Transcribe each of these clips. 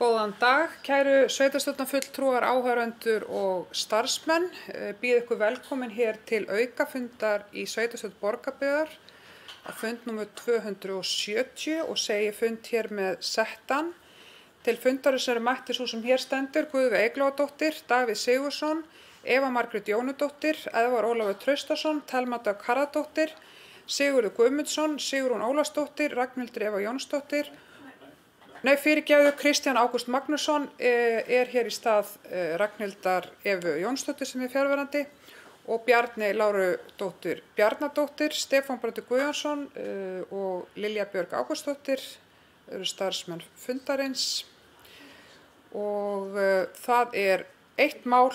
Góðan dag, kæru sveitarstjórnarfulltrúar, áheyrendur og starfsmenn. Býð ykkur velkomin hér til aukafundar í sveitarstjórn Borgarbyggðar á fund númer 270 og segi fund hér með settan. Til fundarins eru mættir sú sem hér stendur, Guðveig Eyglóadóttir, Davíð Sigurðsson, Eva Margrét Jónudóttir, Eðvarð Ólafur Traustason, Thelma Dögg Harðardóttir, Sigurður Guðmundsson, Sigrún Ólafsdóttir, Ragnhildur Eva Jónsdóttir. Kristján Ágúst Magnússon er hér í stað Ragnhildar Evu Jónsdóttir sem fjarverandi og Bjarni Lárudóttir Bjarnadóttir, Stefán Broddi Guðjónsson og Lilja Björg Ágústsdóttir eru starfsmenn fundarins og það er eitt mál.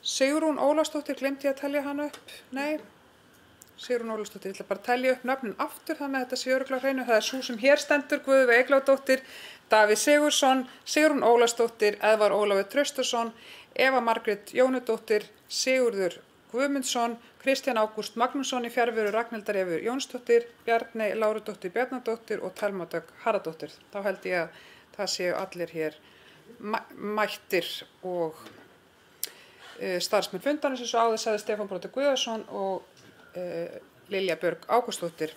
Sigrún Ólafsdóttir, glemdi ég að telja hana upp? Nei. Sigrún Ólafsdóttir, ég ætla bara að telja upp nöfnin aftur þannig að þetta sé örugglega á hreinu. Það er sú sem hér stendur, Guðveig Eyglóadóttir, Davíð Sigurðsson, Sigrún Ólafsdóttir, Eðvarð Ólafur Traustason, Eva Margrét Jónudóttir, Sigurður Guðmundsson, Kristján Ágúst Magnússon í fjarveru Ragnhildar Evu Jónsdóttir, Bjarni Lárudóttir Bjarnadóttir og Thelma Dögg Harðardóttir. Þá held ég að það séu allir hér mættir og starfsmenn fundarins eins og áður sagði Stefán Broddi Guðjónsson og Lilja Björg Ágústsdóttir.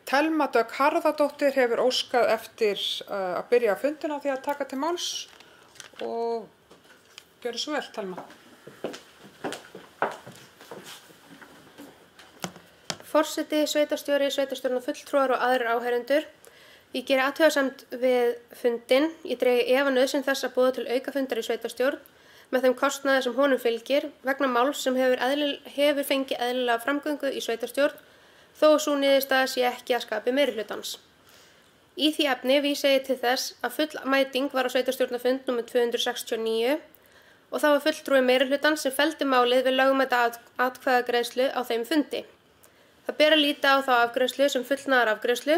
Thelma Dögg Harðardóttir hefur óskað eftir að byrja fundina á því að taka til máls og gjörðu svo vel, Thelma. Forseti, sveitarstjóri, sveitarstjórnarfulltrúar og aðrir áheyrendur. Ég geri athugasemd við fundinn. Ég dregi efa nauðsyn þess að boða til aukafundar í sveitarstjórn með þeim kostnaði sem honum fylgir vegna máls sem hefur fengið eðlilega framgöngu í sveitarstjórn þó sú niðurstaða sé ekki að skapi meirihlutans. Í því efni vísa ég til þess að full mæting var á sveitarstjórnarfund nr. 269 og það var fulltrúi meirihlutans sem felldi málið við lögmæta atkvæðagreiðslu á þeim fundi. Það ber að líta á þá afgreiðslu sem fullnaðarafgreiðslu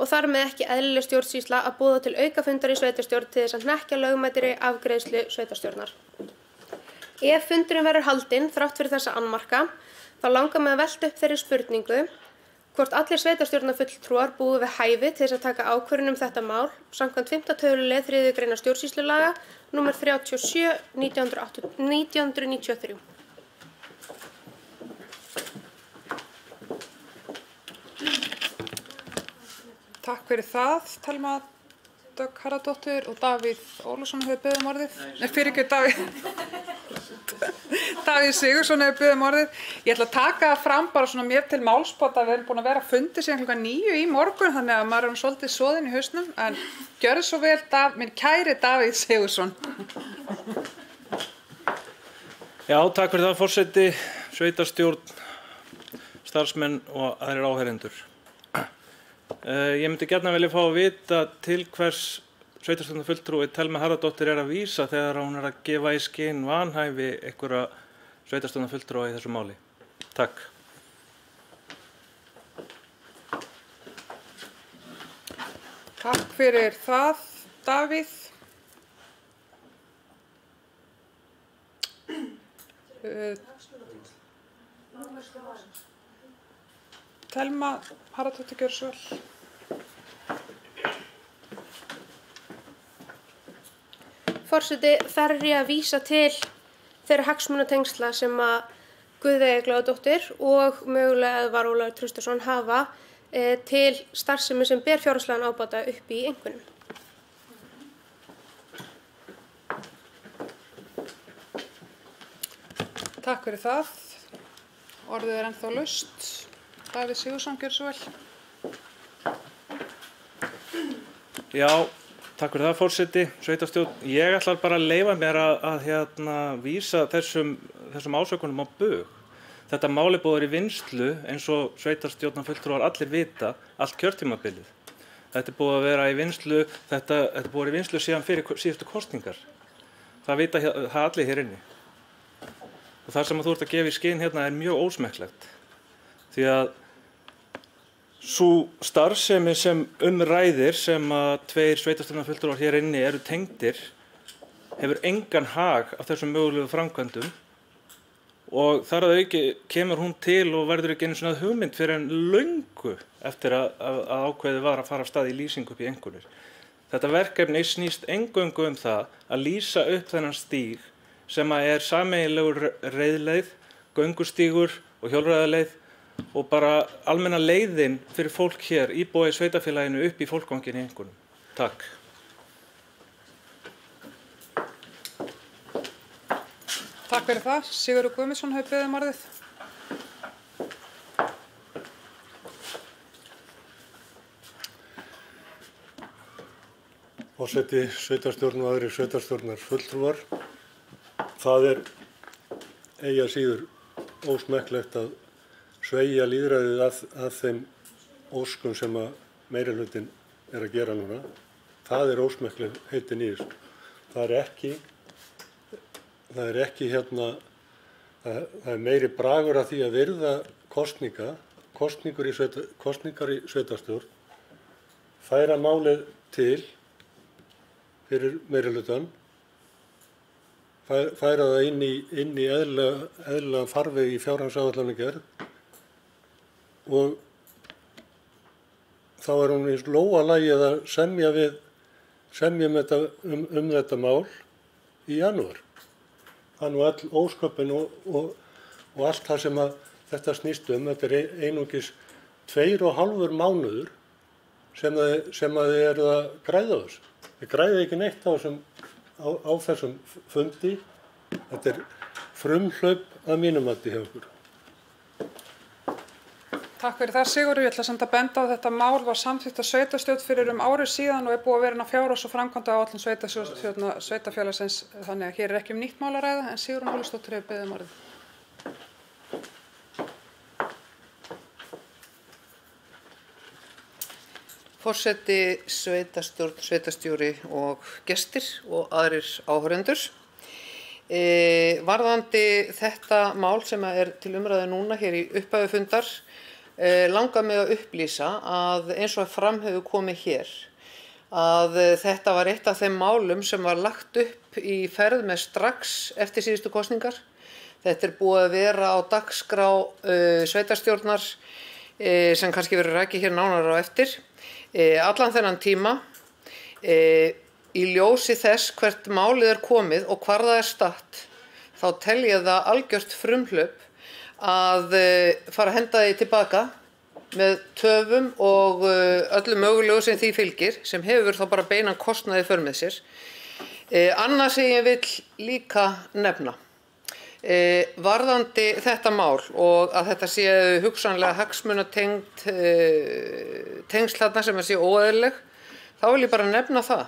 og þar með ekki eðlileg stjórnsýsla að boða til aukafundar í sveitarstjórn til þess að hnekkja lögmætri afgreiðslu sveitarstjórnar. Ef fundurinn verður haldinn þrátt fyrir þessa annmarka, þá langar mig að velta upp þeirri spurningu hvort allir sveitarstjórnarfulltrúar búi við hæfi til þess að taka ákvörðun þetta mál samkvæmt 5. tölulið 3. greinar stjórnsýslulaga nr. 37/1993. Takk fyrir það, Thelma Dögg Harðardóttir og Davíð Ólafsson hefur beðið orðið. Davíð Sigurðsson hefur beðið orðið. Ég ætla að taka það fram bara svona mér til málspota. Við erum búin að vera að fundi síðan klukkan 9 í morgun, þannig að maður er svolítið soðinn í hausnum. En gjörðu svo vel, minn kæri Davíð Sigurðsson. Já, takk fyrir það, forseti, sveitarstjórn, starfsmenn og aðrir áheyrendur. Ég myndi gjarna vilja fá að vita til hvers sveitarstjórnarfulltrúi Thelma Harðardóttir er að vísa þegar hún er að gefa í skyn vanhæfi einhverja sveitarstjórnarfulltrúa í þessu máli. Takk. Takk fyrir það, Davíð. Thelma Harðardóttir, gjörðu svo vel. Forseti, þar er ég að vísa til þeirra hagsmunatengsla sem að Guðveig Eyglóadóttir og mögulega Eðvarð Ólafur Traustason hafa til starfsemi sem ber fjárhagslegan ábata upp í einhvernum. Takk fyrir það. Orðið er ennþá laust. Davíð Sigurðsson, gjörðu svo vel. Já, takk fyrir það, forseti, sveitarstjórn. Ég ætla bara að leyfa mér að vísa þessum ásökunum á bug. Þetta mál er búið í vinnslu eins og sveitarstjórnarfulltrúar allir vita allt kjörtímabilið. Þetta er búið að vera í vinnslu, þetta er búið í vinnslu síðan fyrir síðustu kosningar. Það vita það allir hér inni. Og það sem þú ert að gefa í skyn hérna er mjög ósmekklegt. Því að sú starfsemi sem ræðir sem að 2 sveitarstjórnarfulltrúar hér inni eru tengdir hefur engan hag af þessum mögulegu framkvæmdum og þar að auki kemur hún til og verður ekki einu svona hugmynd fyrir en löngu eftir að ákveðið var að fara af stað í lýsingu upp í einhverjir. Þetta verkefni snýst eingöngu það að lýsa upp þennan stíg sem er sameiginlegur reiðleið, göngustígur og hjólreiðaleið og bara almenna leiðin fyrir fólk hér íbúa í sveitarfélaginu upp í fólkvanginn í einhvernum. Takk. Takk fyrir það. Sigurður Guðmundsson hefur beðið orðið. Forseti sveitarstjórn og aðrir sveitarstjórnar fulltrúar. Það eigi að síður ósmekklegt að sveigja lýðræðið að þeim óskum sem að meirihlutinn að gera núna. Það ósmekkleg heitin í þessu. Það er meiri bragur að því að virða kosningar í sveitarstjórn, færa málið til fyrir meirihlutann, færa það inn í eðlilegan farveg í fjárhagsáætlanagerð og þá hún í lóga lagið að semja um þetta mál í janúar. Það öll ósköpin og allt það sem að þetta snýst þetta einungis 2,5 mánuður sem að þið eru að græða á þessu. Þið græðið ekki neitt á þessum fundi. Þetta frumhlaup að mínum mati hjá ykkur. Takk fyrir það, Sigurður. Ég ætla samt að benda á þetta mál var samþykkt af sveitarstjórn fyrir ári síðan og búið að vera fjárhags- og framkvæmdaáætlun sveitarfélagsins, þannig að hér ekki nýtt mál að ræða, en Sigrún Ólafsdóttir hefur beðið orðið. Forseti, sveitarstjórn, sveitarstjóri og gestir og aðrir áhorfendur. Varðandi þetta mál sem til umræðu núna hér í upphafi fundar, langar mig að upplýsa að eins og fram hefur komið hér að þetta var eitt af þeim málum sem var lagt upp í ferð með strax eftir síðustu kosningar. Þetta búið að vera á dagskrá sveitarstjórnar sem kannski verður rakið hér nánar á eftir. Allan þennan tíma í ljósi þess hvert málið komið og hvar það statt, þá tel ég það algjört frumhlaup að fara að henda því tilbaka með töfum og öllu mögulegu sem því fylgir, sem hefur þá bara beinan kostnaði för með sér. Annað sem ég vil líka nefna, varðandi þetta mál og að þetta sé hugsanlega hagsmunatengd tengsl þarna sem sé óeðlileg, þá vil ég bara nefna það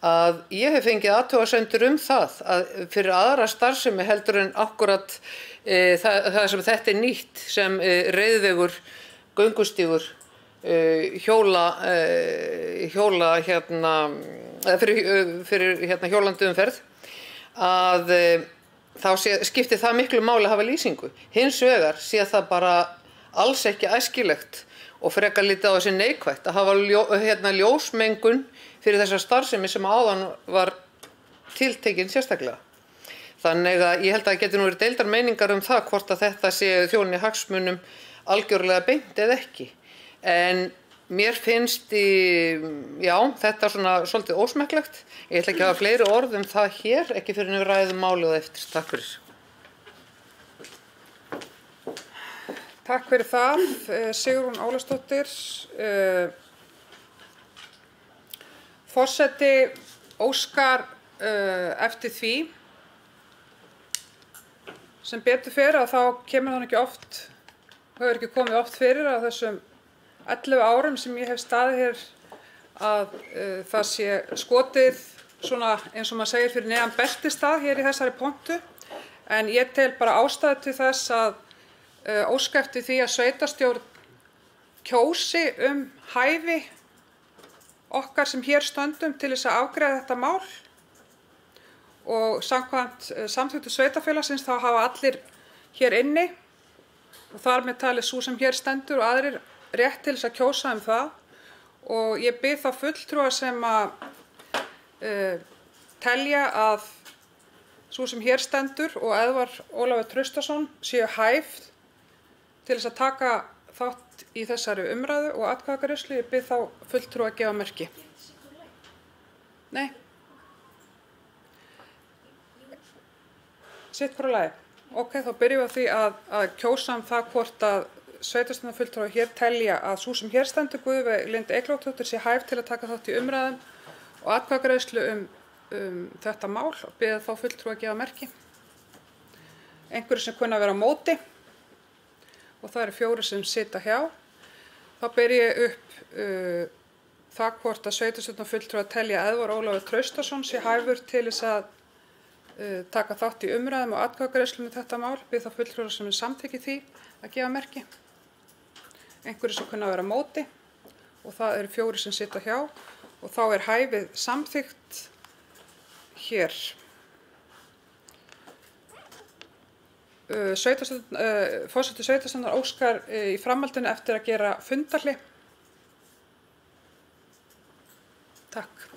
að ég hef fengið athugasemdir það að fyrir aðra starfsemi heldur en akkúrat það sem þetta nýtt sem reiðvegur, göngustígur, hjóla fyrir hjólandi umferð, að þá skiptir það miklu máli að hafa lýsingu. Hins vegar sé það bara alls ekki æskilegt og frekar lítið á þessi neikvætt að hafa ljósmengun fyrir þessa starfsemi sem áðan var tiltekin sérstaklega. Þannig að ég held að það geti nú verið deildar meiningar það hvort að þetta sé þjóni hagsmunum algjörlega beint eða ekki. En mér finnst þetta svona svolítið ósmekklegt. Ég ætla ekki að hafa fleiri orð það hér, ekki fyrir við ræðum málið eftir. Takk fyrir. Takk fyrir það, Sigrún Ólafsdóttir. Forseti óskar eftir því sem betur fyrir að þá kemur ekki hefur ekki komið oft fyrir að þessum 11 árum sem ég hef staðið hér að það sé skotið svona eins og maður segir fyrir neðan beltisstað hér í þessari pontu, en ég tel bara ástæðu til þess að óska eftir því að sveitarstjórn kjósi hæfi okkar sem hér stöndum til þess að afgreiða þetta mál og samkvæmt samþykktu sveitarfélagsins þá hafa allir hér inni og þar með talið sú sem hér stendur og aðrir rétt til þess að kjósa það og ég bið þá fulltrúa sem að telja að sú sem hér stendur og Eðvarð Ólafur Traustason séu hæf til þess að taka þátt í þessari umræðu og atkvæðagreiðslu. Ég bið þá fulltrúa að gefa merki. Nei. Sitt hvora lagi. Ok, þá byrjum við á því að kjósa það hvort að sveitarstjórnarfulltrúar hér telja að sú sem hér stendur, Guðveig Lind Eyglóardóttir, sé hæf til að taka þátt í umræðum og atkvæðagreiðslu þetta mál og biðja þá fulltrúa að gefa merki. Einhverju sem kunna að vera á móti og það eru 4 sem sitja hjá. Þá ber ég upp það hvort að sveitarstjórnarfulltrúar telja Eðvarð Ólafur Traustason sé hæfur til þess að taka þátt í umræðum og atkvæðagreiðslu með þetta mál. Biðja þá fulltrúar sem samþykki því að gefa merki. Einhverju sem kunna að vera á móti og það eru 4 sem sitja hjá og þá er hæfið samþykkt hér. Forseti sveitarstjórnar óskar í framhaldinu eftir að gera fundarhlé. Takk.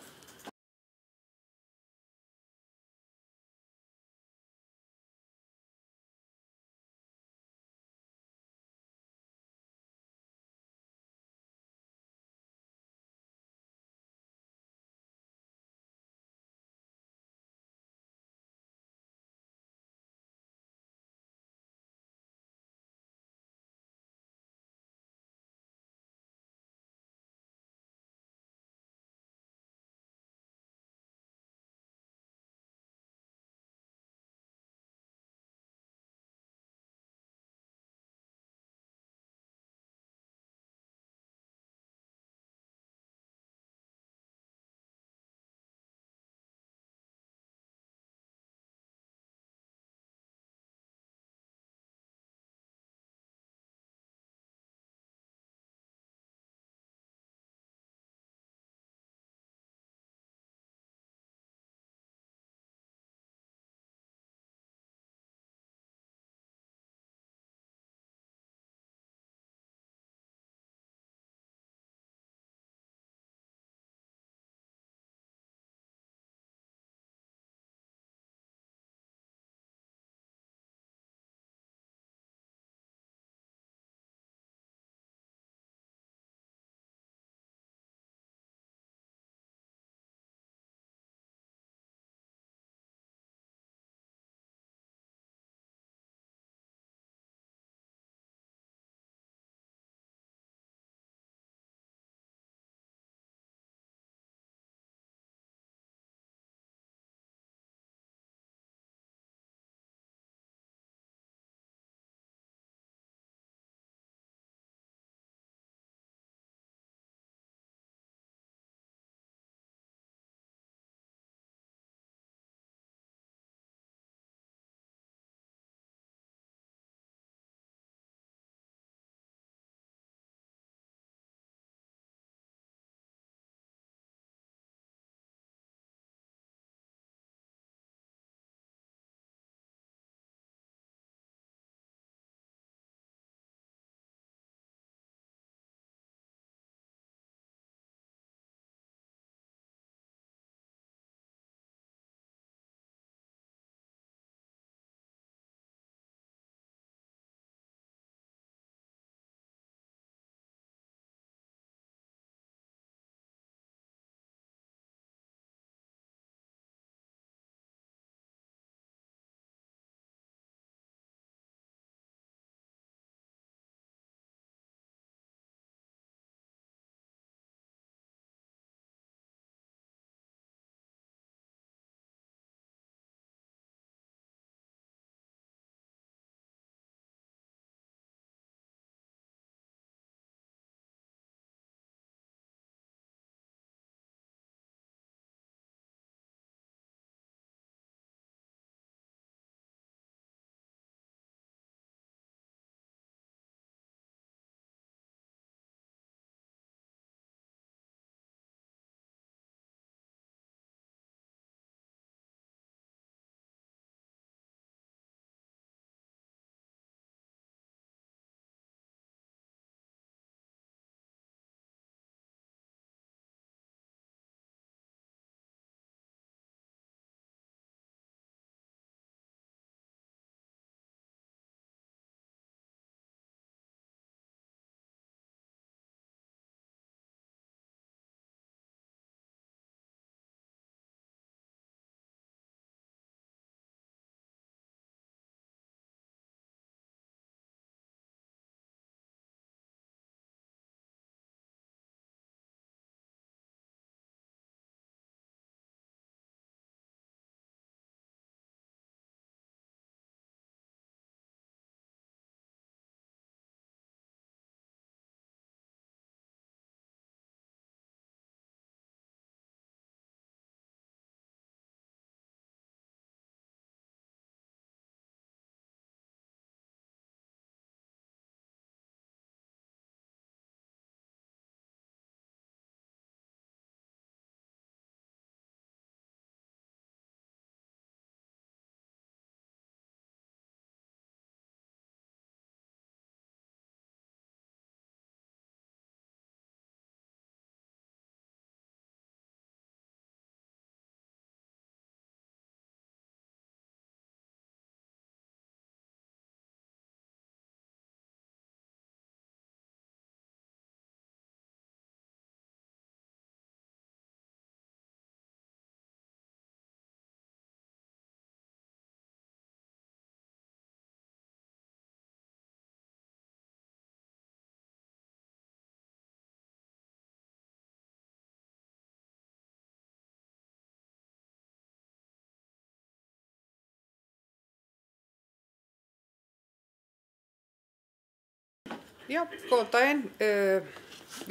Já, góðan daginn.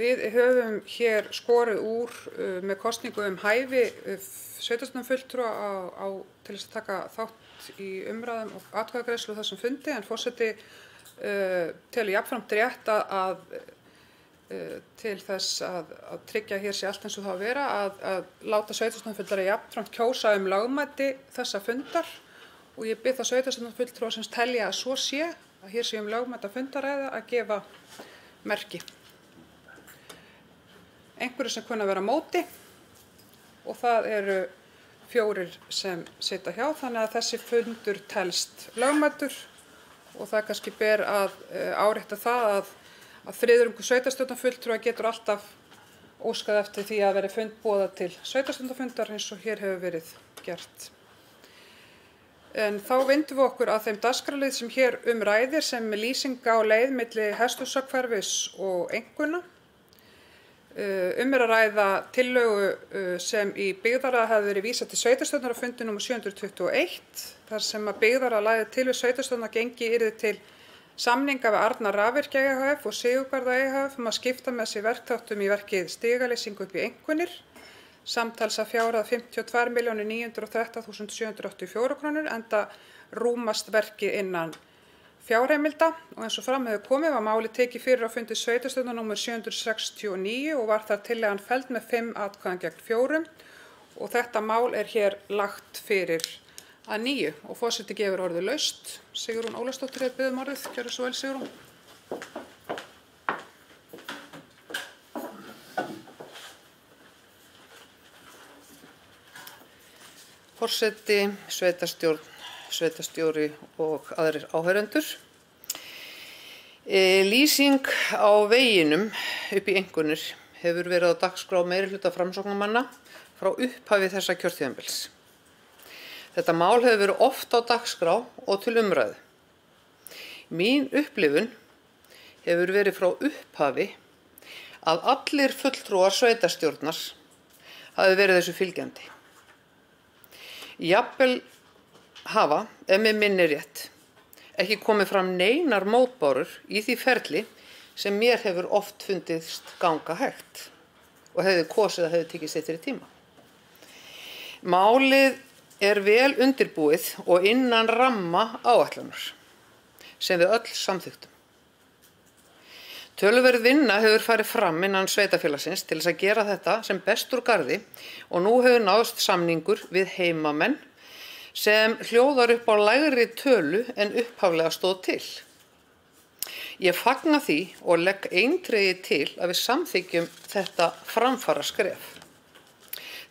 Við höfum hér skorið úr með kosningu hæfi sveitarstjórnarfulltrúa til þess að taka þátt í umræðum og atkvæðagreiðslu á þessum fundi, en forseti telur jafnframt rétt til þess að tryggja hér sé allt eins og það að vera að láta sveitarstjórnarfulltrúa jafnframt kjósa lögmæti þessa fundar, og ég bið þá sveitarstjórnarfulltrúa sem telja að svo sé, að hér sé lögmæta fundaræða, að gefa merki. Einhverju sem kunna að vera á móti, og það eru 4 sem sitja hjá, þannig að þessi fundur telst lögmætur, og það kannski ber að árétta það að þriðjungur sveitarstjórnarfulltrúa getur alltaf óskað eftir því að veri boðað til sveitarstjórnarfundar eins og hér hefur verið gert. En þá vindum við okkur að þeim dagskrárlið sem hér ræðir, sem lýsing á leið milli Hesthúsahverfis og Einkunna. Er að ræða tillögu sem í byggðarráð hefði verið vísað til sveitarstjórnar á fundi nr. 721, þar sem að byggðarráð lagði til við sveitarstjórnar gengi yrði til samninga við Arnar Rafvirkja ehf. Og Sigurgarða ehf. Að skipta með sér verkþáttum í verkið stigalýsingu upp í Einkunnir, samtals að fjárhæð 52.913.784 krónur, enda rúmast verkið innan fjárheimilda, og eins og fram hefur komið var máli tekið fyrir á fundi sveitarstjórnar nr. 769 og var þar tillagan felld með 5 atkvæðum gegn 4, og þetta mál er hér lagt fyrir að nýju, og forseti gefur orðið laust. Sigrún Ólafsdóttir hefur beðið orðið. Gjörðu svo vel, Sigrún. Forseti, sveitarstjóri og aðrir áheyrendur. Lýsing á veginum upp í Einkunnir hefur verið á dagskrá meirihluta framsóknarmanna frá upphafi þessa kjörtímabils. Þetta mál hefur verið oft á dagskrá og til umræðu. Mín upplifun hefur verið frá upphafi að allir fulltrúar sveitarstjórnar hafi verið þessu fylgjandi. Jafnvel hafa, ef mig minnir rétt, ekki komið fram neinar mótbárur í því ferli sem mér hefur oft fundist ganga hægt og hefði kosið að hefði tekið styttri tíma. Málið er vel undirbúið og innan ramma áætlunar sem við öll samþykktum. Töluverð vinna hefur farið fram innan sveitarfélagsins til þess að gera þetta sem best úr garði, og nú hefur náðst samningur við heimamenn sem hljóðar upp á lægri tölu en upphaflega stóð til. Ég fagna því og legg eindregið til að við samþykkjum þetta framfaraskref.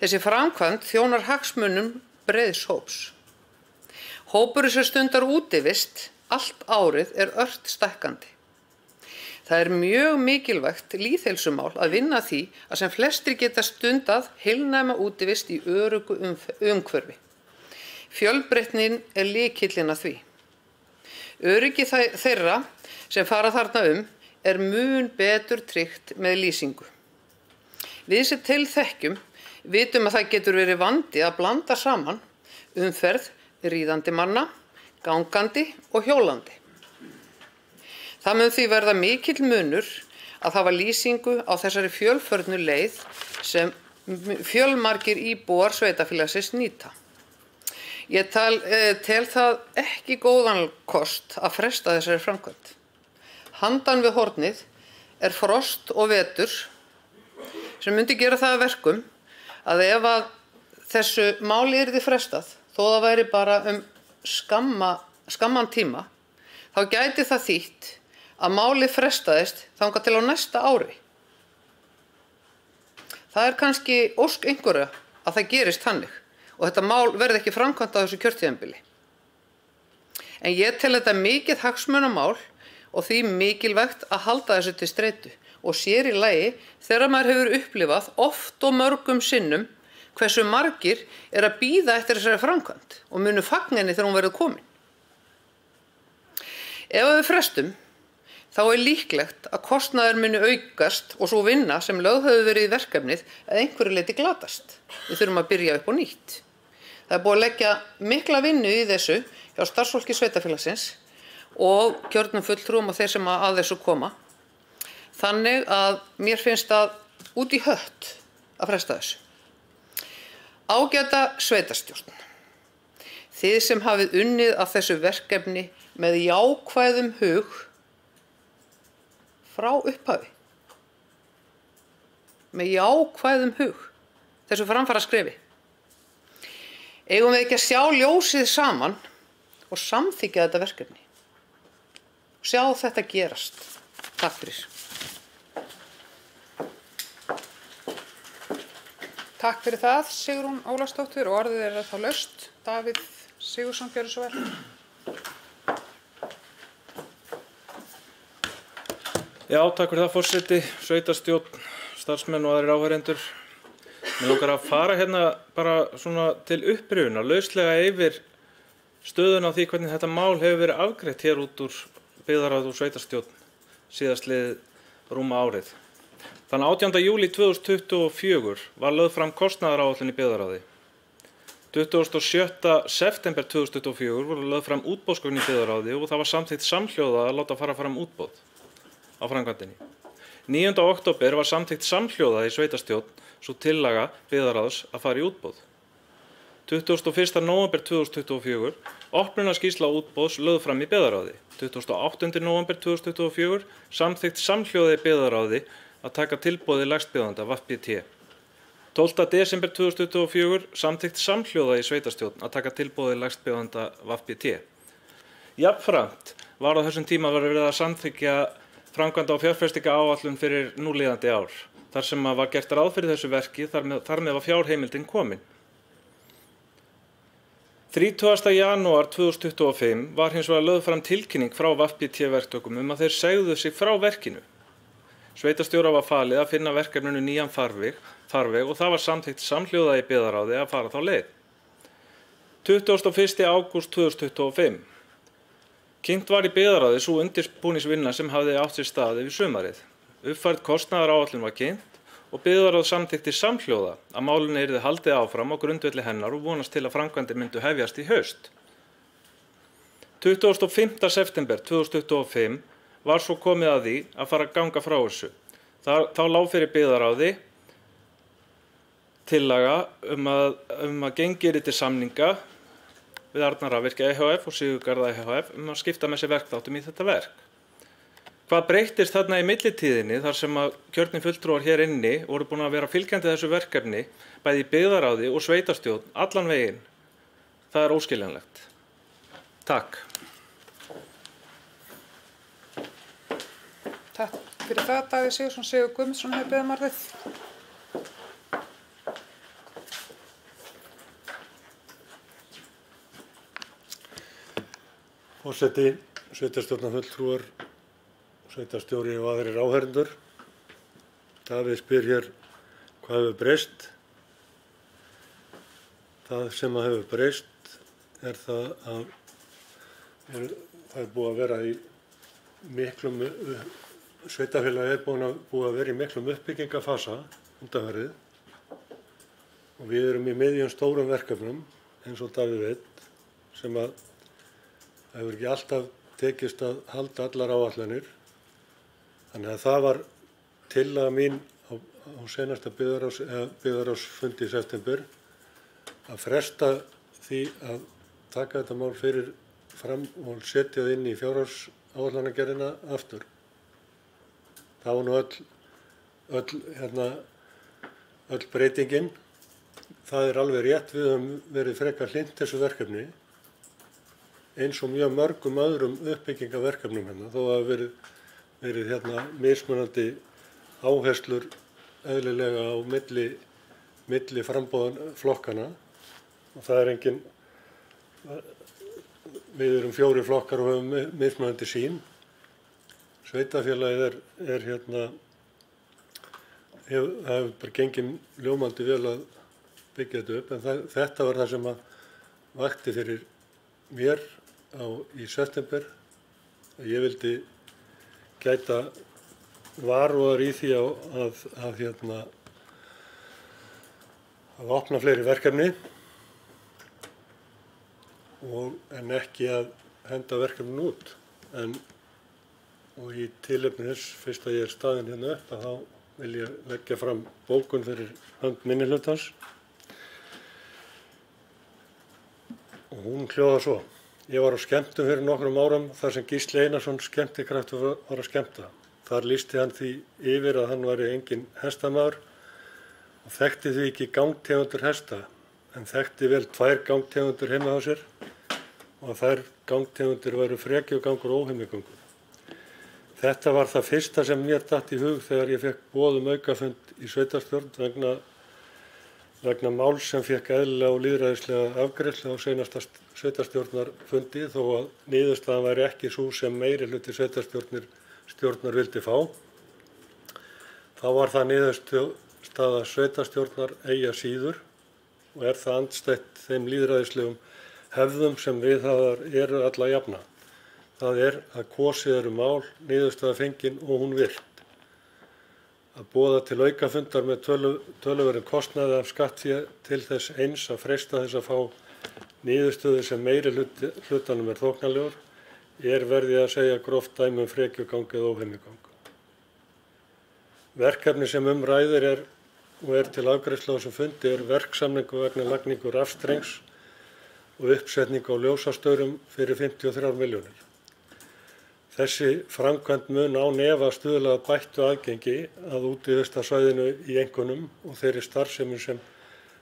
Þessi framkvæmd þjónar hagsmunum breiðs hóps. Hópurinn sem stundar útivist allt árið er ört stækkandi. Það er mjög mikilvægt lýðheilsumál að vinna að því að sem flestir geta stundað heilnæma útivist í öruggu umhverfi. Fjölbreytnin er lykillinn að því. Öryggi þeirra sem fara þarna er mun betur tryggt með lýsingu. Við sem til þekkjum vitum að það getur verið vandi að blanda saman umferð ríðandi manna, gangandi og hjólandi. Það mun því verða mikill munur að hafa lýsingu á þessari fjölförnu leið sem fjölmargir íbúar sveitarfélagsins nýta. Ég tel það ekki góðan kost að fresta þessari framkvæmd. Handan við hornið er frost og vetur sem myndi gera það að verkum að ef að þessu máli yrði frestað, þó það væri bara skamman tíma, þá gæti það þýtt að máli frestaðist þangað til á næsta ári. Það er kannski ósk einhverja að það gerist þannig og þetta mál verði ekki framkvæmt á þessu kjörtímabili. En ég tel þetta mikið hagsmunamál og því mikilvægt að halda þessu til streitu, og sér í lagi þegar maður hefur upplifað oft og mörgum sinnum hversu margir er að bíða eftir þessari framkvæmd og munu fagna henni þegar hún verður komin. Ef við frestum, þá er líklegt að kostnaður muni aukast og svo vinna sem lögð hefur verið í verkefnið að einhverju leyti glatast. Við þurfum að byrja upp á nýtt. Það er búið að leggja mikla vinnu í þessu hjá starfsfólki sveitarfélagsins og kjörnum fulltrúum og þeir sem að þessu koma. Þannig að mér finnst það út í hött að fresta þessu. Ágæta sveitarstjórn, þið sem hafið unnið að þessu verkefni með jákvæðum hug frá upphafi. Með jákvæðum hug, þessu framfara skrefi. Eigum við ekki að sjá ljósið saman og samþykkja þetta verkefni. Sjá þetta gerast. Takk fyrir. Takk fyrir það, Sigrún Ólafsdóttir, og orðið er þá laust. Davíð Sigurðsson, gjörðu svo vel. Já, takk fyrir það, forseti, sveitarstjórn, starfsmenn og aðrir áheyrendur. Mig langar að fara hérna bara svona til upprifjunar, lauslega yfir stöðuna á því hvernig þetta mál hefur verið afgreitt hér út úr byggðarráði og sveitarstjórn síðastliðið rúma árið. Þann 18. júlí 2024 var lögð fram kostnaðaráætlun í byggðarráði. 27. september 2024 voru lögð fram útboðsgögn í byggðarráði og það var samþykkt samhljóða að láta fara fram útboð á framkvæmdinni. 9. október var samþykkt samhljóða í sveitarstjórn svo tillaga byggðarráðs að fara í útboð. 21. nóvember 2024 opnunarskýrsla útboðs lögð fram í byggðarráði. 28. nóvember 2024 samþykkt samhljóða í byggðarráði að taka tilboði lægstbjóðanda VBT. 12. desember 2024 samþykkt samhljóða í sveitarstjórn að taka tilboði lægstbjóðanda VBT. Jafnframt var á þessum tíma verið að samþykkja framkvæmda og fjárfestingaráætlun fyrir núlíðandi ár, þar sem var gert ráð fyrir þessu verki, þar með var fjárheimildin komin. 30. janúar 2025 var hins vegar lögð fram tilkynning frá VBT-verktökum að þeir segðu sig frá verkinu. Sveitarstjóra var falið að finna verkefninu nýjan farveg og það var samþykkt samhljóða í byggðarráði að fara þá leið. 21. ágúst 2025. Kynnt var í byggðarráði sú undirbúningsvinna sem hafði átt sér stað yfir sumarið. Uppfærð kostnaðaráætlun var kynnt og byggðarráð samþykkti samhljóða að málinu yrði haldið áfram á grundvelli hennar og vonast til að framkvæmdir myndu hefjast í haust. 25. september 2025 var svo komið að því að fara að ganga frá þessu. Þá lá fyrir byggðarráði tillaga að gengi yrði til samninga við Arnar Rafvirkja EHF og Sigurgarða EHF að skipta með sér verkþáttum í þetta verk. Hvað breyttist þarna í millitíðinni þar sem að kjörnir fulltrúar hér inni voru búin að vera fylgjandi þessu verkefni bæði í byggðarráði og sveitarstjórn allan veginn? Það er óskiljanlegt. Takk. Takk fyrir það, Davíð Sigurðsson, Sigur Guðmundsson hefur beðið margðið. Forseti, sveitarstjórnarfulltrúar, sveitarstjóri og aðrir áheyrendur. Davíð spyr hér hvað hefur breyst. Það sem hefur breyst er það að það er búið að vera í miklum, sveitarfélagið er búið að vera í miklum uppbyggingafasa undanfarið og við erum í miðjum stórum verkefnum eins og Davíð veit sem að það hefur ekki alltaf tekist að halda allar áætlanir. Þannig að það var tillaga mín á seinasta byggðarráðsfundi í september að fresta því að taka þetta mál fyrir fram og setja það inn í fjárhagsáætlanagerðina aftur. Það var nú öll breytingin. Það er alveg rétt, við höfum verið frekar hlynnt þessu verkefni eins og mjög mörgum öðrum uppbyggingaverkefnum hérna, þó að verið mismunandi áherslur eðlilega á milli frambúðan flokkana og það er engin, við erum 4 flokkar og höfum mismunandi sýn. Sveitarfélagið það hefur bara gengið ljómandi vel að byggja þetta upp en þetta var það sem að vakti fyrir mér í september að ég vildi gæta varúðar í því að opna fleiri verkefni en ekki að henda verkefnin út. En og í tilefni þess, fyrst að ég staðinn hérna upp, að þá vil ég leggja fram bókun fyrir hönd minnihlutans. Og hún hljóðar svo. Ég var á skemmtum fyrir nokkrum árum þar sem Gísli Einarsson skemmtikraftur var að skemmta. Þar lýsti hann því yfir að hann væri engin hestamaður og þekkti því ekki gangtegundur hesta, en þekkti vel 2 gangtegundur heima á sér og þær gangtegundur væru frekjugangur og óheimigangur. Þetta var það fyrsta sem mér datt í hug þegar ég fekk boð aukafund í sveitarstjórn vegna máls sem fekk eðlilega og lýðræðislega afgreiðslu á seinasta sveitarstjórnarfundi þó að niðurstaðan væri ekki sú sem meirihluti sveitarstjórnar vildi fá. Þá var það niðurstaða sveitarstjórnar eigi að síður og er það andstætt þeim lýðræðislegum hefðum sem viðhafðar eru alla jafna. Það er að kosið mál, niðurstaða fengin og hún virt. Að boða til aukafundar með töluverðum kostnaði af skattfé til þess eins að freista þess að fá niðurstöðu sem meiri hlutanum þóknanlegur, verði að segja gróft dæmi frekjugang eða óheimigang. Verkefni sem ræðir og til afgreiðslu á þessum fundi verksamningu vegna lagningu rafstrengs og uppsetningu á ljósastaurum fyrir 53 milljónir. Þessi framkvæmd mun án efa stuðla að bættu aðgengi að útivistarsvæðinu í einkunum og þeirri starfsemi sem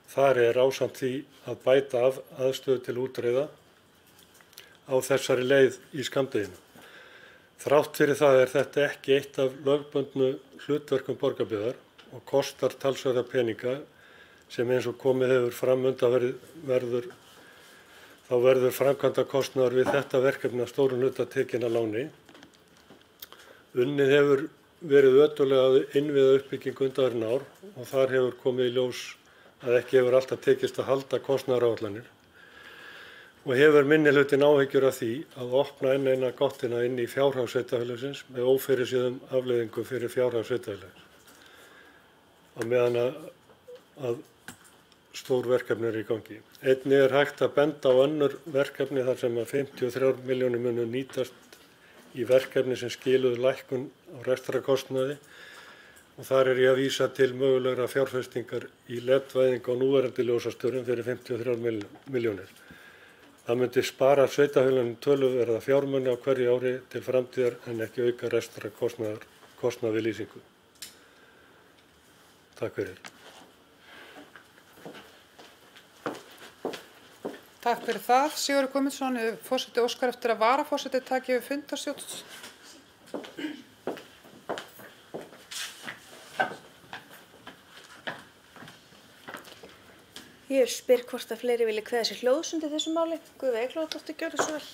þar ásamt því að bæta af aðstöðu til útreiða á þessari leið í skammdeginu. Þrátt fyrir það þetta ekki eitt af lögbundnu hlutverkum Borgarbyggðar og kostar talsverða peninga sem eins og komið hefur fram verður framkvæmdakostnaður við þetta verkefni að stórum hluta tekinn að láni. Unnið hefur verið ötullega að innviða uppbyggingu undanfarin ár og þar hefur komið í ljós að ekki hefur alltaf tekist að halda kostnaðaráætlanir og hefur minnihlutinn áhyggjur af því að opna enn eina gáttina inn í fjárhag sveitarfélagsins með ófyrirséðum afleiðingum fyrir fjárhag sveitarfélagsins. Á meðan að stór verkefni í gangi. Einnig hægt að benda á önnur verkefni þar sem að 53 milljónir munu nýtast í verkefni sem skiluðu lækkun á rekstrarkostnaði og þar ég að vísa til mögulegra fjárfestingar í LED-væðingu á núverandi ljósastaurum fyrir 53 milljónir. Það myndi spara sveitarfélögunum töluverða fjármuni á hverju ári til framtíðar en ekki auka rekstrarkostnað við lýsingu. Takk fyrir. Takk fyrir það. Sigurður Guðmundsson, forseti óskar eftir að varaforseti taki við fundarstjórn. Ég spyr hvort að fleiri vilja kveða sér hljóðsund í þessu máli. Guðveig Eglóadóttir, gjörðu svo vel.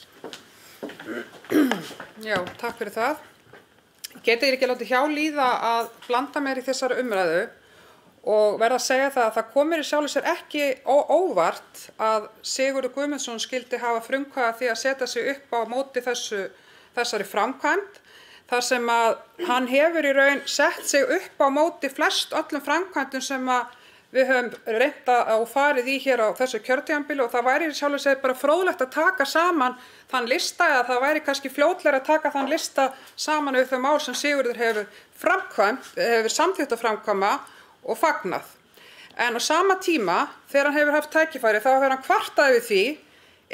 Já, takk fyrir það. Geti ég ekki látið hjá líða að blanda mér í þessari umræðu og verða að segja það að það komir í sjálfu sér ekki óvart að Sigurður Guðmundsson skildi hafa frumkvæði því að setja sig upp á móti þessari framkvæmd þar sem að hann hefur í raun sett sig upp á móti flest öllum framkvæmdum sem að við höfum reynt og farið í hér á þessu kjörtímabili og það væri í sjálfu sér bara fróðlegt að taka saman þann lista eða það væri kannski fljótlegra að taka þann lista saman við þau mál sem Sigurður hefur samþykkt að framkvæma og fagnað. En á sama tíma, þegar hann hefur haft tækifæri, þá hefur hann kvartað yfir því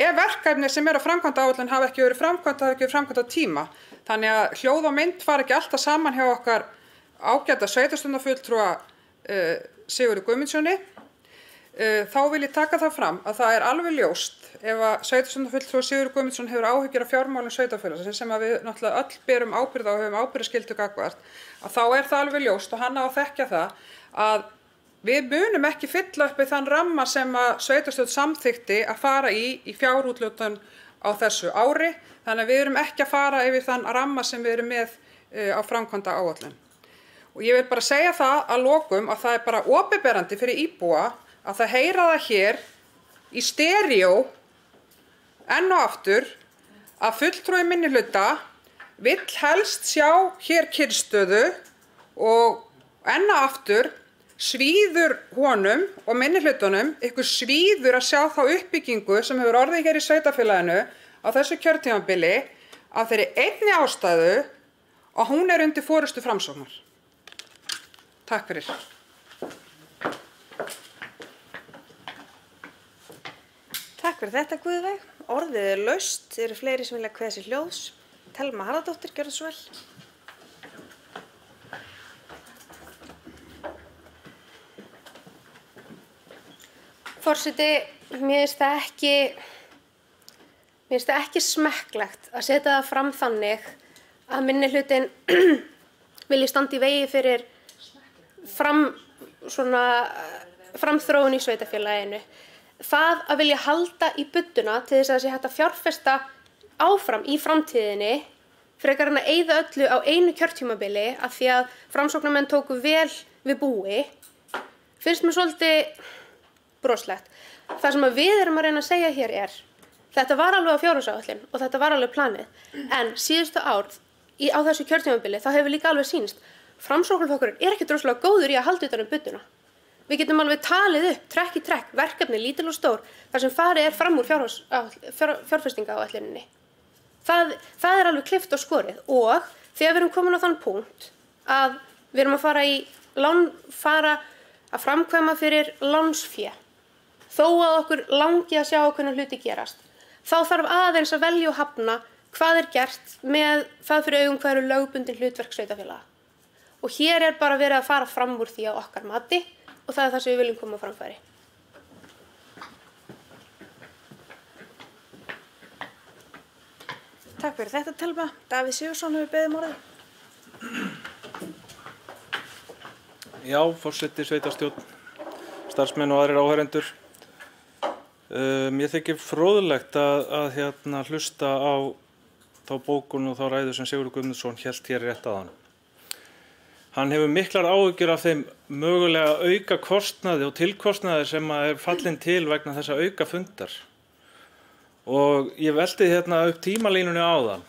ef verkefni sem á framkvæmdaáætlun hafa ekki verið framkvæmd á tíma. Þannig að hljóð og mynd fara ekki alltaf saman hjá okkar ágæta sveitarstjórnarfulltrúa Sigurði Guðmundssoni. Þá vil ég taka það fram að það alveg ljóst ef að sveitarstjórnarfulltrúi Sigurður Guðmundsson hefur áhyggjur af fjármálum sveitarfélagsins sem að við náttúrulega öll berum ábyrgð á og höfum ábyrgðarskyldu gagnvart, að þá það alveg ljóst og hann á að þekkja það að við munum ekki fylla upp í þann ramma sem að sveitarstjórn samþykkti að fara í fjárúthlutun á þessu ári, þannig að við erum ekki að fara yfir þann ramma sem við erum með á framkvæmdaáætlun. Og ég vil bara segja það að lokum að það bara opinberandi fyrir íbúa að það heyra það hér í steríó enn og aftur að fulltrúi minnihluta vill helst sjá hér kyrrstöðu og enn og aftur svíður honum og minnihlutunum ykkur svíður að sjá þá uppbyggingu sem hefur orðið hér í sveitarfélaginu á þessu kjörtímabili af þeirri einni ástæðu og hún undir forystu Framsóknar. Takk fyrir. Takk fyrir þetta, Guðveig. Orðið laust, eru fleiri sem vilja kveða sér hljóðs. Thelma Harðardóttir, gjörðu svo vel. Forseti, mér finnst það ekki smekklegt að setja það fram þannig að minnihlutinn vilji standa í vegi fyrir framþróun í sveitarfélaginu. Það að vilja halda í budduna til þess að það sé hægt að fjárfesta áfram í framtíðinni frekar en að eyða öllu á einu kjörtímabili af því að framsóknarmenn tóku vel við búi, finnst mér svolítið broslegt. Það sem við erum að reyna að segja hér þetta var alveg á fjárhagsáætlun og þetta var alveg planið, en síðustu ár á þessu kjörtímabili þá hefur líka alveg sýnst Framsóknarflokkurinn ekki droslega góður í að halda utan um budduna. Við getum alveg talið upp, trekk í trekk, verkefni lítil og stór, þar sem farið fram úr fjárfestingaáætluninni. Það alveg klippt og skorið og þegar við erum komin á þann punkt að við erum að fara að framkvæma fyrir lánsfé, þó að okkur langi að sjá hvernig hluti gerast, þá þarf aðeins að velja og hafna hvað gert með það fyrir augum hvað eru lögbundin hlutverk sveitarfélaga. Og hér bara verið að fara fram úr því á okkar mati og það það sem við viljum koma á framfæri. Takk fyrir þetta, Thelma. Davíð Sigurðsson hefur beðið orðið. Já, forseti, sveitarstjórn, starfsmenn og aðrir áheyrendur. Mér þykir fróðlegt að hlusta á þá bókun og þá ræðu sem Sigurður Guðmundsson hélt hér rétt áðan. Hann hefur miklar áhyggjur af þeim mögulega auka kostnaði og tilkostnaði sem fallin til vegna þessa auka fundar. Og ég velti upp tímalínunni áðan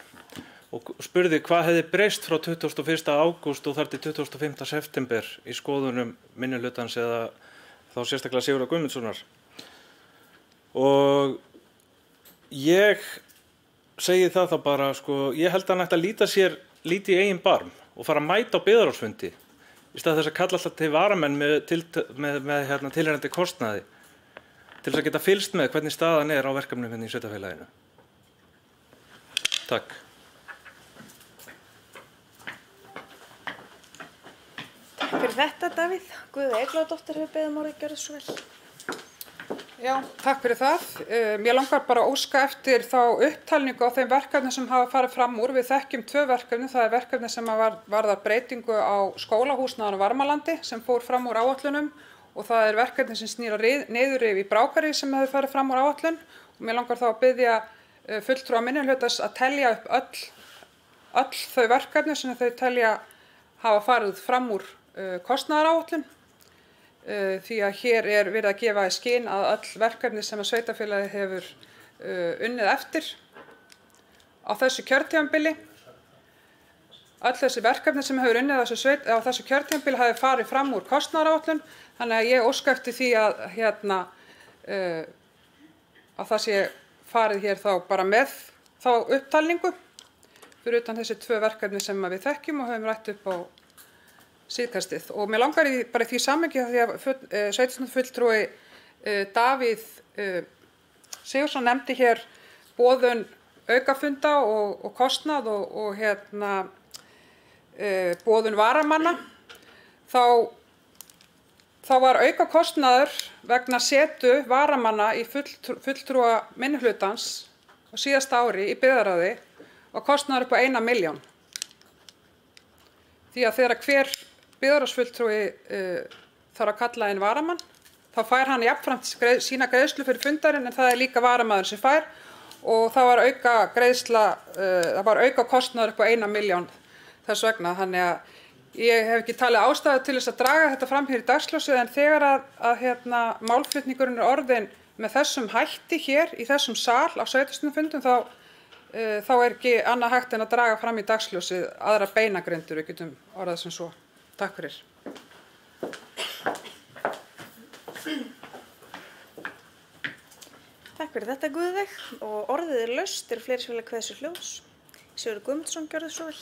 og spurði hvað hefði breyst frá 21. ágúst og þar til 25. september í skoðunum minnihlutans eða þá sérstaklega Sigurðar Guðmundssonar. Og ég segi það þá bara, ég held að hann ætti að líta í eigin barm og fara að mæta á byggðarráðsfundi í stað þess að kalla alltaf til varamenn með tilheyrandi kostnaði til þess að geta fylgst með hvernig staðan á verkefnum í sveitarfélaginu. Takk. Takk fyrir þetta, Davíð. Guðveig Eyglóardóttir hefur beðið orðið, gjörðu svo vel. Já, takk fyrir það. Mér langar bara að óska eftir þá upptalningu á þeim verkefni sem hafa farið fram úr. Við þekkjum 2 verkefni. Það verkefni sem varðar breytingu á skólahúsnæðinu Varmalandi sem fór fram úr áætlunum og það verkefni sem snýr niðurrif í Brákarey sem hefur farið fram úr áætlun. Og mér langar þá að biðja fulltrúa minnihlutans að telja upp öll þau verkefni sem þau telja hafa farið fram úr kostnaðaráætlun. Því að hér verið að gefa í skyn að öll verkefni sem sveitarfélagið hefur unnið eftir á þessu kjörtímabili, öll þessi verkefni sem hefur unnið á þessu kjörtímabili hafi farið fram úr kostnaðaráætlun, þannig að ég óska eftir því að það sé farið hér þá bara með þá upptalningu fyrir utan þessi 2 verkefni sem við þekkjum og höfum rætt upp á síðkastið. Og mér langar bara í því samhengi því að sveitarstjórnarfulltrúi Davíð Sigurðsson nefndi hér boðun aukafunda og kostnað og boðun varamanna. Þá var aukakostnaður vegna setu varamanna í fulltrúa minnihlutans á síðasta ári í byggðarráði og kostnaður upp á 1 milljón. Því að þegar hver byggðarráðsfulltrúi þarf að kalla inn varamann, þá fær hann jafnframt sína greiðslu fyrir fundarinn en það líka varamaður sem fær og það var auka kostnaður upp á 1 milljón þess vegna. Þannig að ég hef ekki talið ástæðu til þess að draga þetta fram hér í dagsljósið en þegar að málflutningurinn orðinn með þessum hætti hér í þessum sal á sveitarstjórnarfundum þá ekki annað hægt en að draga fram í dagsljósið aðra beinagrindur, við getum orðað sem svo. Takk fyrir. Takk fyrir þetta, Guðveig. Og orðið laust, fleiri sem vilja kveða sér hljóðs. Sigurður Guðmundsson, gjörðu svo vel.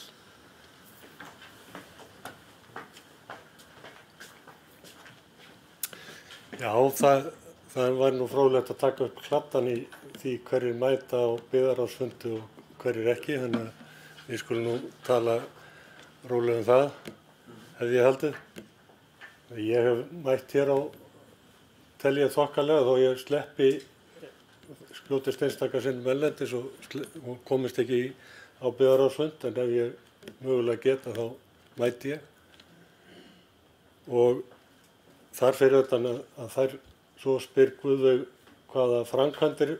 Já, það var nú fróðlegt að taka upp kladdan í því hverjir mæta á byggðarráðsfundi og hverjir ekki, þannig að við skulum nú tala rólega um það, hef ég haldið. Ég hef mætt hér á telja þokkalega þó ég sleppi skjótist einstaka sinnum erlendis og komist ekki á byggðarráðsfund, en ef ég mögulega geta þá mæti ég. Og þar fyrir utan að þær svo spyr Guðveig hvaða framkvæmdir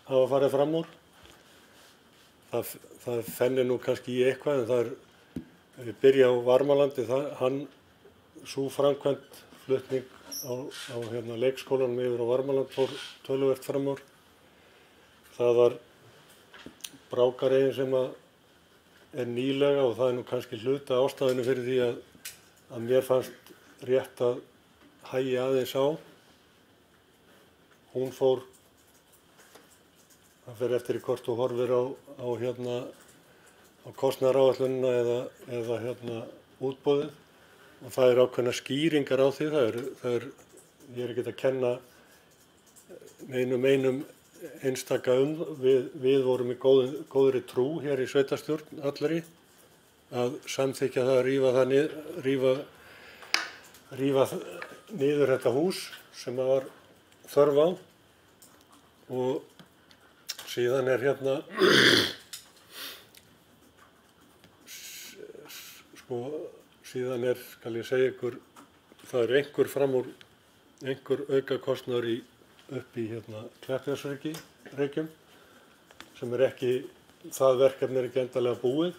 hafa farið fram úr. Það fennir nú kannski í eitthvað, en það er, ef við byrja á Varmalandi, sú framkvæmd flutning á leikskólanum yfir á Varmaland fór töluvert fram úr. Það var Brákareyjum sem er nýlega og það er nú kannski hluta ástæðinu fyrir því að mér fannst rétt að hægja aðeins á. Hún fór, það fer eftir í hvort þú horfir á kostnaðaráætlunina eða útboðið, og það er ákveðnar skýringar á því. Ég er ekki að kenna einum einstaka við vorum í góðri trú hér í sveitarstjórn allri að samþykkja það að rífa niður þetta hús sem var þörf á, og síðan er skal ég segja ykkur, það er einhver aukakostnaður upp í Kleppjárnsreykjum sem er ekki, það verkefni er ekki endanlega búið,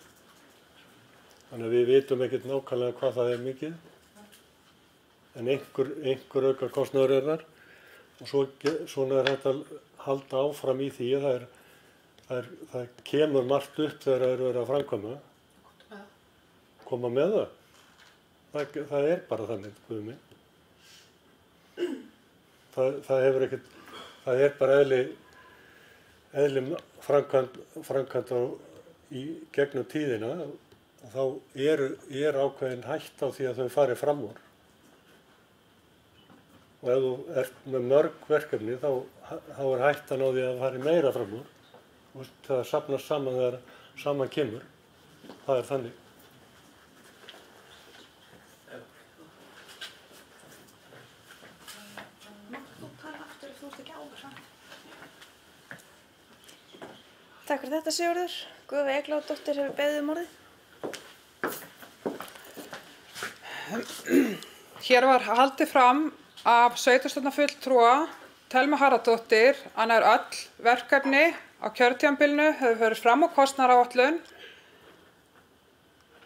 þannig að við vitum ekkert nákvæmlega hvað það er mikið, en einhver aukakostnaður er þar, og svona er hægt að halda áfram í því að það kemur margt upp þegar það er verið að framkvæma, koma með það. Það er bara þannig, Guð minn. Það er bara eðli framkvæmd í gegnum tíðina, og þá er ákveðin hætta á því að þau fari fram úr. Og ef þú ert með mörg verkefni þá er hættan á því að fari meira fram úr, og það safnast saman þegar saman kemur. Það er þannig. Takk fyrir þetta, Sigurður. Guðveig Eyglóardóttir hefur beðið orðið. Hér var haldið fram af sveitarstjórnarfulltrúa Thelmu Harðardóttur að nær öll verkefni á kjörtímabilinu hefur farið fram á kostnaðaráætlun,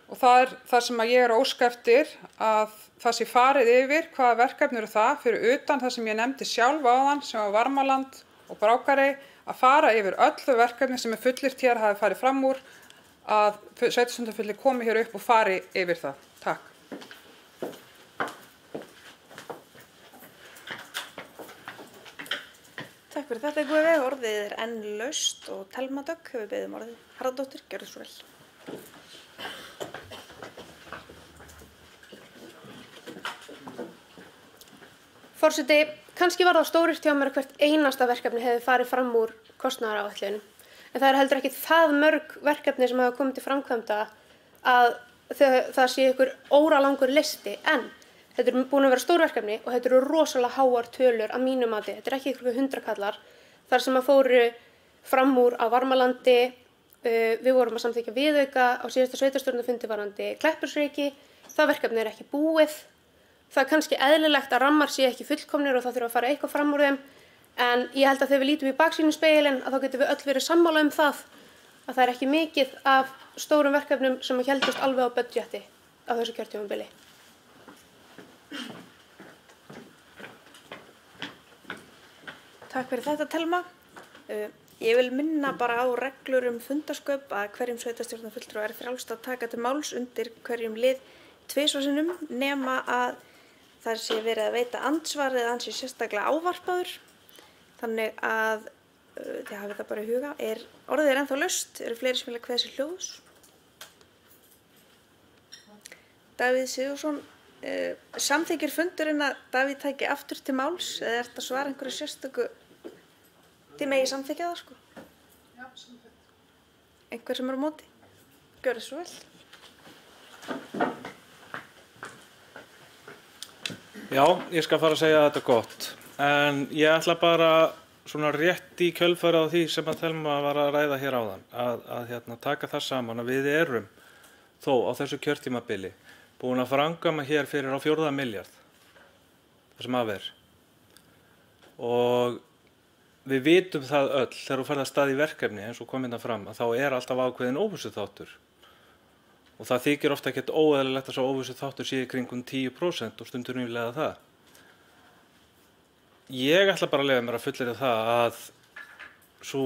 og það er það sem ég er að óska eftir, að það sé farið yfir hvaða verkefni eru það fyrir utan það sem ég nefndi sjálf áðan sem var Varmaland og Brákarey, að fara yfir öll þau verkefni sem er fullyrt hér hafi farið fram úr, að sveitarstjórnarfulltrúi komi hér upp og fari yfir það. Takk. Takk fyrir þetta, Guðveig. Orðið er enn laust og Thelma Dögg hefur beðið orðið. Harðardóttir, gjörðu svo vel. Forseti, kannski var það stórt hjá mér að hvert einasta verkefni hefði farið fram úr kostnaðaráætlun, en það er heldur ekki það mörg verkefni sem hafa komið til framkvæmda að það sé ykkur óralangur listi, en þetta er búin að vera stór verkefni og þetta eru rosalega háar tölur að mínu mati. Þetta er ekki ykkur 100 kallar, þar sem að fóru fram úr á Varmalandi. Við vorum að samþykkja viðauka á síðasta sveitarstjórnarfundi varðandi Kleppjárnsreyki. Það verkefni er ekki búið. Það er kannski eðlilegt að rammar sé ekki fullkomnir og það þurfa að fara eitthvað fram úr þeim, en ég held að þegar við lítum í baksýnisspegilinn að þá getum við öll verið sammála um það að það er ekki mikið af stórum verkefnum sem héldust alveg á budgeti á þessu kjörtímabili. Takk fyrir þetta, Thelma. Ég vil minna bara á reglur fundarsköp að hverjum sveitarstjórnarfulltrúa er frjálst að taka til máls undir hverjum lið 2 sinnum, nema að það sé verið að veita andsvar eða hann sé sérstaklega ávarpaður. Þannig að þið hafið það bara í huga. Orðið er ennþá laust. Eru fleiri sem vilja kveða sér hljóðs? Davíð Sigurðsson Samþykkir fundurinn að Davíð tæki aftur til máls eða er þetta svara einhverju sérstöku til megi samþykkja það, sko? Já, samþykkt. Einhver sem er á móti? Gjörðu svo vel. Já, ég skal fara að segja að þetta er gott. En ég ætla bara svona rétt í kjölfara á því sem að Thelma var að ræða hér áðan. Að taka það saman að við erum þó á þessu kjörtímabili búin að framkvæma hér fyrir á 4 milljarð. Það sem af er. Og við vitum það öll þegar þú ferð að stað í verkefni eins og kom hérna fram að þá er alltaf ákveðin óvissuþáttur. Og það þykir ofta ekkert óeðlilegt að svo óvissuþáttur sé í kringum 10% og stundur nýlega það. Ég ætla bara að leyfa mér að fullyrða það að svo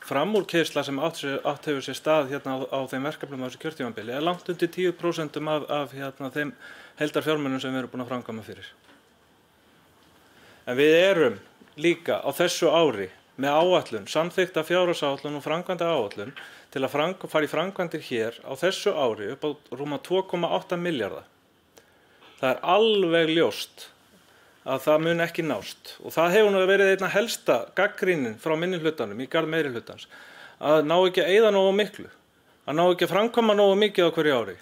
framúrkeyrsla sem átt hefur sér stað hérna á þeim verkefnum á þessu kjörtímabili er langt undir 10% af þeim heildarfjármunum sem við erum búin að framkvæma fyrir. En við erum líka á þessu ári með áætlun, samþykkta fjárhagsáætlun og framkvæmda áætlun til að fara í framkvæmdir hér á þessu ári upp á rúma 2,8 milljarða. Það er alveg ljóst að það mun ekki nást og það hefur nú verið einna helsta gagnrýnin frá minnihlutanum í garð meirihlutans að ná ekki að eyða nógu miklu, að ná ekki að framkvæma nógu mikið á hverju ári.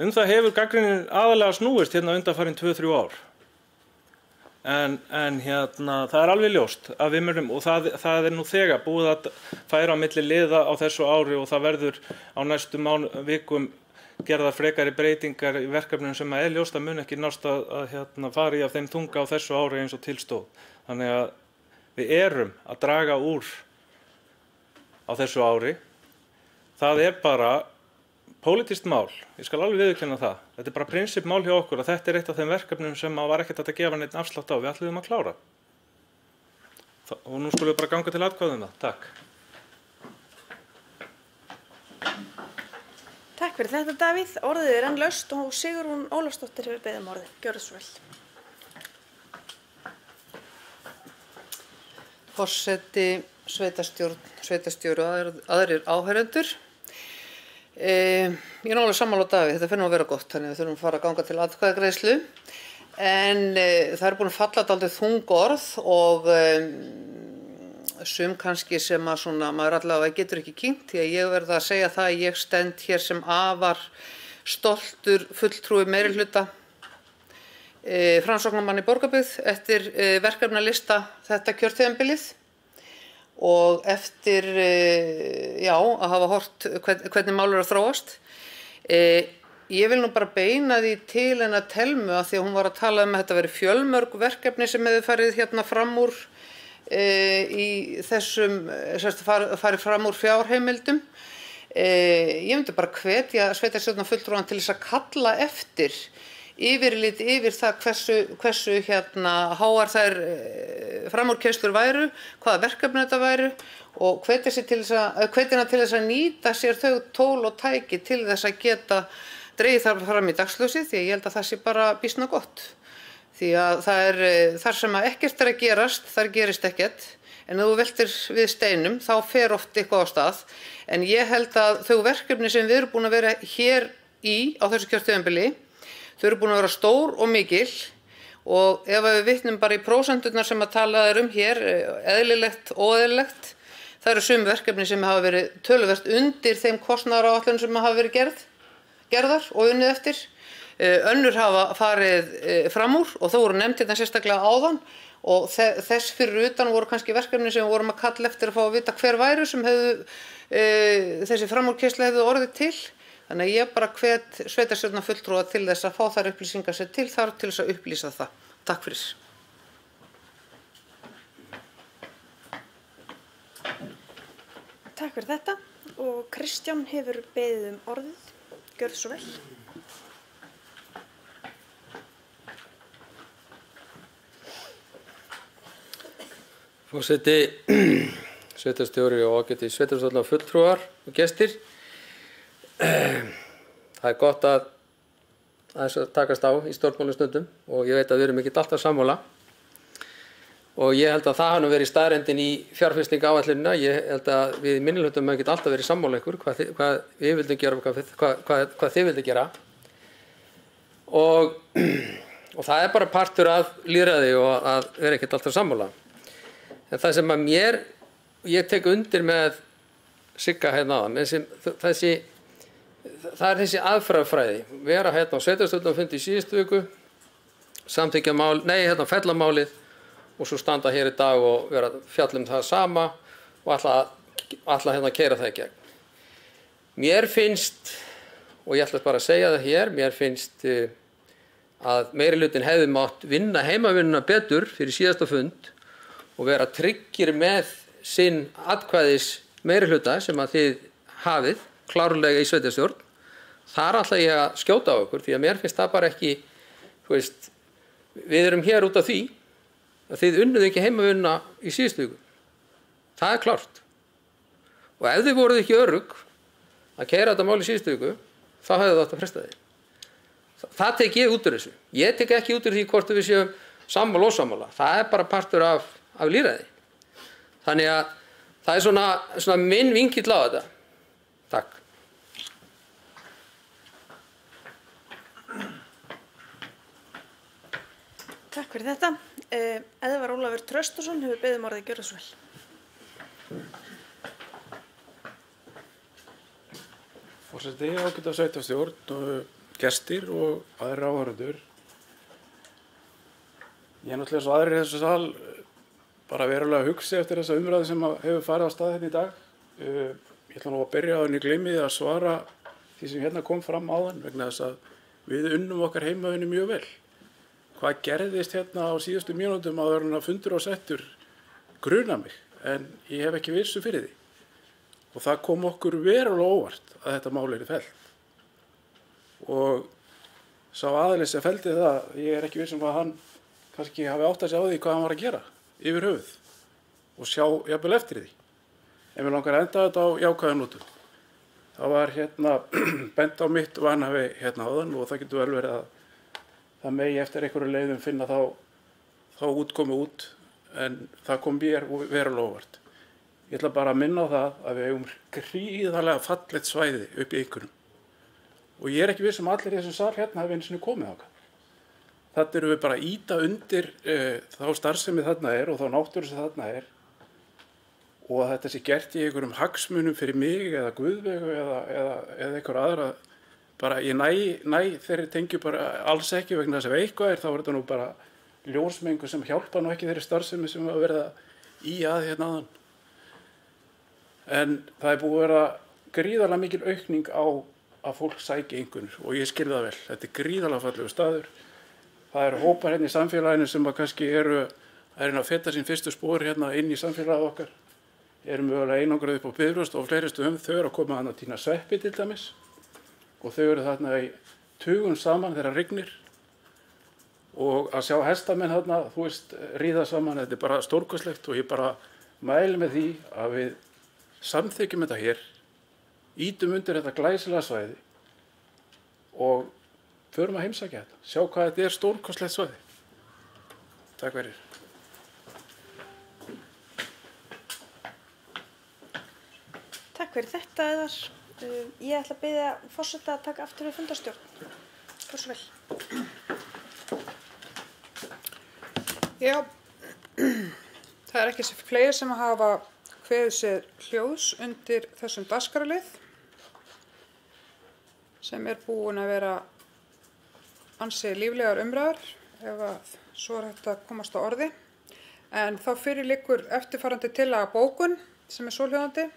Það hefur gagnrýnin aðalega snúist hérna undanfarin 2-3 ár. En það er alveg ljóst að við munum og það er nú þegar búið að færa á milli liða á þessu ári og það verður á næstu vikum gerðar frekari breytingar í verkefnum sem er ljóst að mun ekki nást að fara í af þeim þunga á þessu ári eins og tilstóð. Þannig að við erum að draga úr á þessu ári. Það er bara pólitískt mál, ég skal alveg viðurkenna það. Þetta er bara prinsippmál hjá okkur að þetta er eitt af þeim verkefnum sem var ekkert hægt að gefa neitt afslátt á. Við ætluðum að klára. Og nú skulum við bara ganga til atkvæða það. Takk. Takk fyrir þetta, Davíð. Orðið er enn laust og Sigrún Ólafsdóttir hefur beðið orðið. Gjörðu svo vel. Forseti, sveitarstjóri og aðrir áheyrendur. Ég er alveg sammála á Davíð, þetta fyrir nú að vera gott, þannig við þurfum að fara að ganga til atkvæðagreiðslu. En það er búin að falla dálítið þung orð og sum kannski sem að svona, maður allavega getur ekki kynnt, því að ég verð að segja það að ég stend hér sem afar stoltur fulltrúi meirihluta Framsóknarmann í Borgarbyggð eftir verkefnalista þetta kjörtímabilið og eftir að hafa hort hvernig mál eru að þróast. Ég vil nú bara beina því til hennar Thelmu að því að hún var að tala að þetta veri fjölmörg verkefni sem hefur farið hérna fram úr í þessum farið fram úr fjárheimildum. Ég myndi bara hvetja sveitarstjórnarfulltrúann til þess að kalla eftir yfirlit yfir það hversu háar þær framúrkeyrslur væru, hvaða verkefni þetta væru og hvetja til þess að nýta sér þau tól og tæki til þess að geta dregið þar fram í dagsljósið, því að ég held að það sé bara býsna gott. Því að það er þar sem að ekkert er að gerast, þar gerist ekkert, en ef þú veltir við steinum þá fer oft eitthvað á stað. En ég held að þau verkefni sem við erum búin að vera hér á þessu kjörtímabili, þau eru búin að vera stór og mikil og ef við vitnum bara í prósenturnar sem að tala hér, eðlilegt og óeðlilegt, það eru sum verkefni sem hafa verið töluvert undir þeim kostnaðaráætlunum sem hafa verið gerðar og unnið eftir. Önnur hafa farið fram úr og þó voru nefnd hérna sérstaklega áðan og þess fyrir utan voru kannski verkefni sem við vorum að kalla eftir að fá að vita hver væru sem þessi framúrkeyrsla hefðu orðið til. Þannig að ég bara hvet sveitarstjórnarfulltrúa til þess að fá þær upplýsingar sem til þarf til þess að upplýsa það. Takk fyrir. Takk fyrir þetta og Kristján hefur beðið orðið. Gjörðu svo vel. Forseti, sveitarstjóri og ágæti sveitarstjórnarfulltrúar og gestir. Það er gott að takast á í stjórnmálum stundum og ég veit að við erum ekki alltaf sammála. Og ég held að það hafi nú verið staðreyndin í fjárfestingaáætlunina. Ég held að við í minnihlutum ekki alltaf verið sammála ykkur hvað við vildum gera og hvað þið vildu gera. og það bara partur af lýðræði og að vera ekkert alltaf sammála. En það sem að ég tek undir með Sigga hérna áðan, það er þessi aðferðafræði, vera hérna á sveitarstjórnarfundi í síðustu viku, fella málið og svo standa hér í dag og vera fjalla það sama og ætla hérna að keyra það í gegn. Mér finnst, og ég ætla bara að segja það hér, mér finnst að meirihlutin hefði mátt vinna heimavinnuna betur fyrir síðasta fund og vera tryggir með sinn atkvæðis meirihluta sem að þið hafið klárlega í sveitarstjórn. Þar ætla ég að skjóta á ykkur því að mér finnst það bara ekki, við erum hér út af því að þið unnuð ekki heimavinnuna í síðustu viku. Það er klárt. Og ef þið voruð ekki örugg að keyra þetta mál í síðustu viku, þá hefði það átt að fresta því. Það tek ég út úr þessu. Ég tek ekki út úr því hvort við séum sammála og ósammála. Það er bara partur af lýðræði. Þannig að það er svona minn vinkill á þetta. Takk. Takk fyrir þetta. Eðvar Ólafur Traustason hefur beðið orðið að gjöra svo vel. Forseti, ágæta sveitarstjórn, gestir og aðrir áhorfendur. Ég náttúrulega svo aðrir í þessu sal bara verulega að hugsa eftir þessa umræðu sem hefur farið á stað hérna í dag. Ég ætla nú að byrja á en ég gleymi því að svara því sem hérna kom fram áðan vegna þess að við unnum okkar heimavinnu mjög vel. Hvað gerðist hérna á síðustu mínútum áður en að fundur og settur grunar mig, en ég hef ekki vissu fyrir því. Og það kom okkur verulega óvart að þetta mál fellt. Og sá aðili sem felldi það, ég er ekki viss að hann kannski hafi áttað sig á því hvað hann var að gera yfir höfuð og sjá jafnvel eftir því. En mér langar að enda þetta á jákvæðum nótum. Það var hérna bent á mitt vanhafi hérna áðan og það getur vel verið að það megi eftir einhverju leiðum finna þá útkomu út, en það kom mér verulega óvart. Ég ætla bara að minna á það að við eigum gríðarlega fallegt svæði upp í einhverjum. Og ég er ekki viss allir í þessum sal hérna hafi einu sinni komið þangað. Þetta eru við bara að ýta undir þá starfsemi þarna er og þá náttúru sem þarna er. Og að þetta sé gert í einhverjum hagsmunum fyrir mig eða Guðveigu eða einhver aðra. Bara ég næ þeirri tengju bara alls ekki vegna þess að ef eitthvað þá er þetta nú bara ljósmengu sem hjálpa nú ekki þeirri starfsemi sem að verða í hérna áðan. En það er búið að vera gríðarlega mikil aukning á að fólk sæki einhvernir og ég skil það vel. Þetta er gríðarlega fallegur staður. Það eru hópar hérna í samfélaginu sem að kannski eru að feta sín fyrstu spor hérna inn í samfélagið okkar. Erum mögulega einangrað upp á Bifröst og fleiri stöðum. Þau eru að koma að tína sveppi til dæmis og þau eru þarna í tugum saman þegar rignir og að sjá hestamenn þarna, ríða saman, þetta er bara stórkostlegt og ég bara mæli með því að við samþykkjum þetta hér, ítum undir þetta glæsilega svæði og förum að heimsækja þetta, sjá hvað þetta er stórkostlegt svæði. Takk fyrir. Takk fyrir þetta, Eðvar. Ég ætla að biðja forseta að taka aftur við fundarstjórn. Gjörðu svo vel. Já, það er ekki fleiri sem hafa kveðið sér hljóðs undir þessum dagskrárlið sem er búin að vera ansi líflegar umræður ef að svo er hægt að komast á orði. En þá fyrir liggur eftirfarandi tillaga bókun sem er svohljóðandi.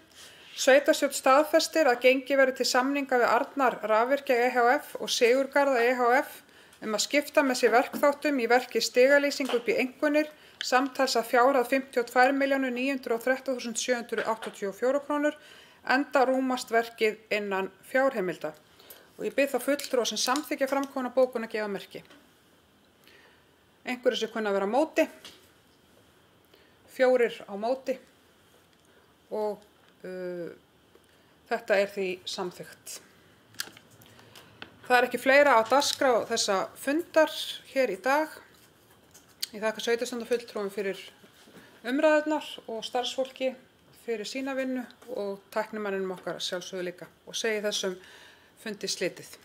Sveitarstjórn staðfestir að gengið verði til samninga við Arnar Rafvirkja EHF og Sigurgarða EHF að skipta með sér verkþáttum í verki stigalýsing upp í einkunnir samtals að fjárhæð 52.913.784 krónur enda rúmast verkið innan fjárheimilda. Og ég bið þá fulltrúa sem samþykkja framkomna bókun að gefa merki. Einhverjir sem kunna vera á móti, 4 á móti og þetta er því samþykkt. Það er ekki fleira á dagskrá þessa fundar hér í dag. Ég þakka sveitarstjórnarfulltrúum fyrir umræðurnar og starfsfólki fyrir sína vinnu og tæknimanninum okkar sjálfsögðu líka og segi þessum fundi slitið.